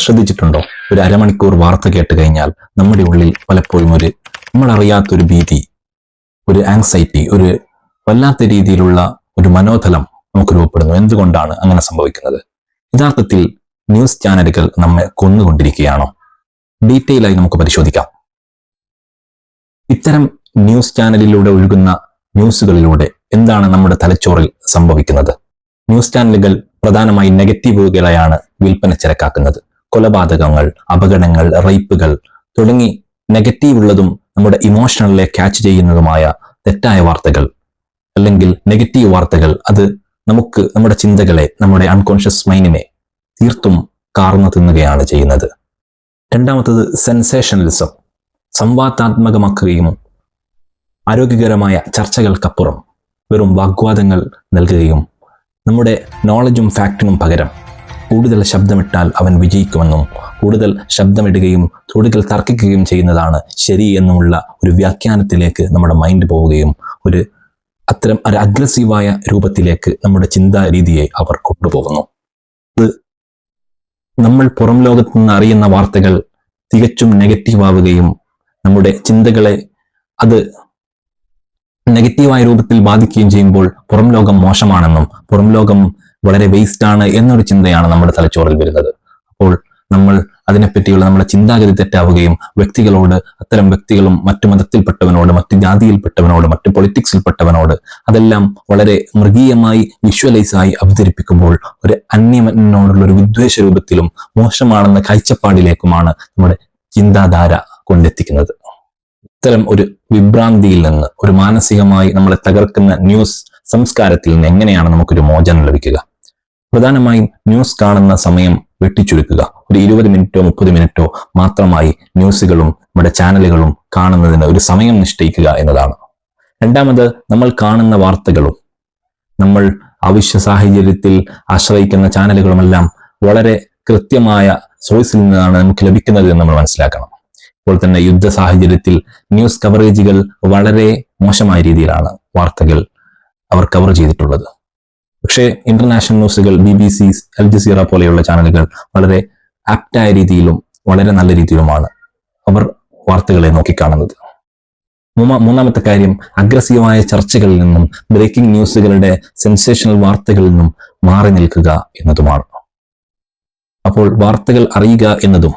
ശ്രദ്ധിച്ചിട്ടുണ്ടോ? ഒരു അരമണിക്കൂർ വാർത്ത കേട്ട് കഴിഞ്ഞാൽ നമ്മുടെ ഉള്ളിൽ പലപ്പോഴും നമ്മളറിയാത്തൊരു ഭീതി, ഒരു ആങ്സൈറ്റി, ഒരു വല്ലാത്ത രീതിയിലുള്ള ഒരു മനോധലം നമുക്ക് രൂപപ്പെടുന്നു. എന്തുകൊണ്ടാണ് അങ്ങനെ സംഭവിക്കുന്നത്? യഥാർത്ഥത്തിൽ ന്യൂസ് ചാനലുകൾ നമ്മെ കൊന്നുകൊണ്ടിരിക്കുകയാണോ? ഡീറ്റെയിൽ ആയി നമുക്ക് പരിശോധിക്കാം. ഇത്തരം ന്യൂസ് ചാനലിലൂടെ ഒഴുകുന്ന ന്യൂസുകളിലൂടെ എന്താണ് നമ്മുടെ തലച്ചോറിൽ സംഭവിക്കുന്നത്? ന്യൂസ് ചാനലുകൾ പ്രധാനമായി നെഗറ്റീവുകളെയാണ് വിൽപ്പന ചരക്കാക്കുന്നത്. കൊലപാതകങ്ങൾ, അപകടങ്ങൾ, റേപ്പുകൾ തുടങ്ങി നെഗറ്റീവ് ഉള്ളതും നമ്മുടെ ഇമോഷണലിലെ ക്യാച്ച് ചെയ്യുന്നതുമായ തെറ്റായ വാർത്തകൾ അല്ലെങ്കിൽ നെഗറ്റീവ് വാർത്തകൾ അത് നമ്മുടെ ചിന്തകളെ, നമ്മുടെ അൺകോൺഷ്യസ് മൈൻഡിനെ തീർത്തും കാർന്നു തിന്നുകയാണ് ചെയ്യുന്നത്. രണ്ടാമത്തത് സെൻസേഷണലിസം. സംവാദാത്മകമാക്കുകയും ആരോഗ്യകരമായ ചർച്ചകൾക്കപ്പുറം വെറും വാഗ്വാദങ്ങൾ നൽകുകയും നമ്മുടെ നോളജും ഫാക്റ്റിനും പകരം കൂടുതൽ ശബ്ദമിട്ടാൽ അവൻ വിജയിക്കുമെന്നും കൂടുതൽ ശബ്ദമിടുകയും കൂടുതൽ തർക്കിക്കുകയും ചെയ്യുന്നതാണ് ശരി എന്നുമുള്ള ഒരു വ്യാഖ്യാനത്തിലേക്ക് നമ്മുടെ മൈൻഡ് പോവുകയും അത്തരം ഒരു അഗ്രസീവായ രൂപത്തിലേക്ക് നമ്മുടെ ചിന്താ രീതിയെ അവർ കൊണ്ടുപോകുന്നു. നമ്മൾ പുറം ലോകത്ത് നിന്ന് അറിയുന്ന വാർത്തകൾ തികച്ചും നെഗറ്റീവ് ആവുകയും നമ്മുടെ ചിന്തകളെ അത് നെഗറ്റീവായ രൂപത്തിൽ ബാധിക്കുകയും ചെയ്യുമ്പോൾ പുറം ലോകം മോശമാണെന്നും പുറം ലോകം വളരെ വേസ്റ്റ് ആണ് എന്നൊരു ചിന്തയാണ് നമ്മുടെ തലച്ചോറിൽ വരുന്നത്. അപ്പോൾ നമ്മൾ അതിനെപ്പറ്റിയുള്ള നമ്മുടെ ചിന്താഗതി തെറ്റാവുകയും അത്തരം വ്യക്തികളും മറ്റു മതത്തിൽപ്പെട്ടവനോട്, മറ്റു ജാതിയിൽപ്പെട്ടവനോട്, മറ്റു പൊളിറ്റിക്സിൽപ്പെട്ടവനോട് അതെല്ലാം വളരെ മൃഗീയമായി വിഷ്വലൈസായി അവതരിപ്പിക്കുമ്പോൾ ഒരു അന്യമനോടുള്ള ഒരു വിദ്വേഷ രൂപത്തിലും മോശമാണെന്ന കാഴ്ചപ്പാടിലേക്കുമാണ് നമ്മുടെ ചിന്താധാര കൊണ്ടെത്തിക്കുന്നത്. ഇത്തരം ഒരു വിഭ്രാന്തിയിൽ നിന്ന്, ഒരു മാനസികമായി നമ്മളെ തകർക്കുന്ന ന്യൂസ് സംസ്കാരത്തിൽ നിന്ന് എങ്ങനെയാണ് നമുക്കൊരു മോചനം ലഭിക്കുക? പ്രധാനമായും ന്യൂസ് കാണുന്ന സമയം വെട്ടിച്ചുരുക്കുക. ഒരു 20 മിനിറ്റോ 30 മിനിറ്റോ മാത്രമായി ന്യൂസുകളും നമ്മുടെ ചാനലുകളും കാണുന്നതിന് ഒരു സമയം നിശ്ചയിക്കുക എന്നതാണ്. രണ്ടാമത്, നമ്മൾ കാണുന്ന വാർത്തകളും നമ്മൾ ആവശ്യ സാഹചര്യത്തിൽ ആശ്രയിക്കുന്ന ചാനലുകളുമെല്ലാം വളരെ കൃത്യമായ സോഴ്സിൽ നിന്നാണ് നമുക്ക് ലഭിക്കുന്നത് എന്ന് നമ്മൾ മനസ്സിലാക്കണം. ഇപ്പോൾ തന്നെ യുദ്ധ സാഹചര്യത്തിൽ ന്യൂസ് കവറേജുകൾ വളരെ മോശമായ രീതിയിലാണ് വാർത്തകൾ അവർ കവർ ചെയ്തിട്ടുള്ളത്. പക്ഷേ ഇന്റർനാഷണൽ ന്യൂസുകൾ, BBC, അൽ ജസീറ പോലെയുള്ള ചാനലുകൾ വളരെ ആപ്റ്റായ രീതിയിലും വളരെ നല്ല രീതിയിലുമാണ് അവർ വാർത്തകളെ നോക്കിക്കാണുന്നത്. മൂന്നാമത്തെ കാര്യം, അഗ്രസീവായ ചർച്ചകളിൽ നിന്നും ബ്രേക്കിംഗ് ന്യൂസുകളുടെ സെൻസേഷണൽ വാർത്തകളിൽ നിന്നും മാറി നിൽക്കുക എന്നതുമാണ്. അപ്പോൾ വാർത്തകൾ അറിയുക എന്നതും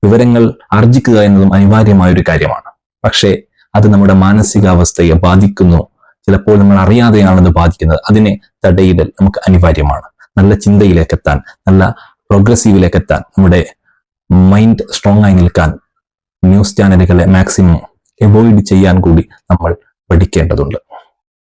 വിവരങ്ങൾ ആർജിക്കുക എന്നതും അനിവാര്യമായ ഒരു കാര്യമാണ്. പക്ഷേ അത് നമ്മുടെ മാനസികാവസ്ഥയെ ബാധിക്കുന്നു. ചിലപ്പോൾ നമ്മൾ അറിയാതെയാണെന്ന് ബാധിക്കുന്നത്. അതിനെ തടയിടൽ നമുക്ക് അനിവാര്യമാണ്. നല്ല ചിന്തയിലേക്കെത്താൻ, നല്ല പ്രോഗ്രസീവിലേക്കെത്താൻ, നമ്മുടെ മൈൻഡ് സ്ട്രോങ് ആയി നിൽക്കാൻ ന്യൂസ് ചാനലുകളെ മാക്സിമം അവോയ്ഡ് ചെയ്യാൻ കൂടി നമ്മൾ പഠിക്കേണ്ടതുണ്ട്.